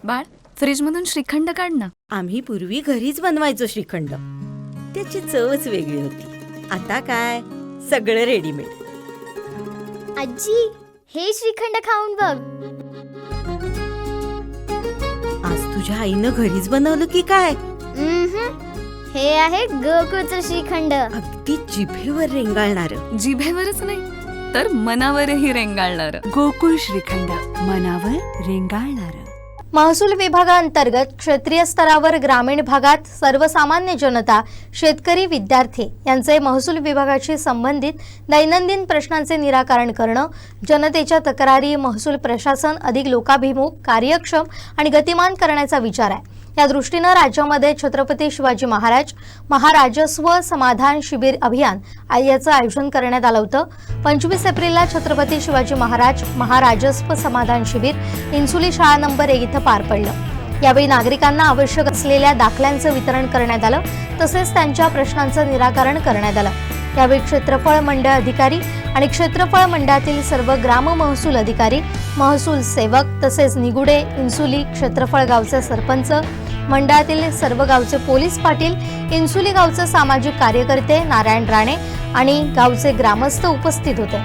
बाळ, फ्रीजमधून श्रीखंड काढ ना. आम्ही पूर्वी घरीच बनवायचो श्रीखंड. त्याची चवच वेगळी होती. आता काय सगळं रेडीमेड. आजी, हे श्रीखंड खाऊन बघ. आज तुझ्या आईनं घरीच बनवलं की काय? हे आहे गोकुळचं श्रीखंड. अगदी जिभेवर रेंगाळणार. जिभेवरच नाही तर मनावरही रेंगाळणार. गोकुळ श्रीखंड, मनावर रेंगाळणार. महसूल विभागाअंतर्गत क्षेत्रीय स्तरावर ग्रामीण भागात सर्वसामान्य जनता, शेतकरी, विद्यार्थी यांचे महसूल विभागाशी संबंधित दैनंदिन प्रश्नांचे निराकरण करणं, जनतेच्या तक्रारी महसूल प्रशासन अधिक लोकाभिमुख, कार्यक्षम आणि गतिमान करण्याचा विचार आहे. या दृष्टीनं राज्यामध्ये छत्रपती शिवाजी महाराज महाराजस्व समाधान शिबिर अभियान याचं आयोजन करण्यात आलं होतं. 25 एप्रिलला छत्रपती शिवाजी महाराज महाराजस्व समाधान शिबिर इन्सुली शाळा नंबर 1 इथं पार पडलं. यावेळी नागरिकांना आवश्यक असलेल्या दाखल्यांचं वितरण करण्यात आलं, तसेच त्यांच्या प्रश्नांचं निराकरण करण्यात आलं. यावेळी क्षेत्रफळ मंडळ अधिकारी आणि क्षेत्रफळ मंडळातील सर्व ग्राम महसूल अधिकारी, महसूल सेवक तसेच निगुडे, इन्सुली, क्षेत्रफळ गावचे सरपंच, मंडळातील सर्व गावचे पोलीस पाटील, इन्सुली गावचे सामाजिक कार्यकर्ते, नारायण राणे आणि गावचे ग्रामस्थ उपस्थित होते.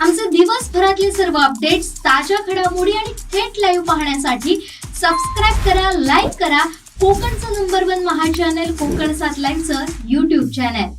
आमचे दिवसभरातले सर्व अपडेट्स, ताज्या घडामोडी आणि थेट लाईव्ह पाहण्यासाठी सबस्क्राईब करा, लाईक करा कोकणचं नंबर 1 महा चॅनल कोकण 7 लाईव्हचं YouTube चॅनल.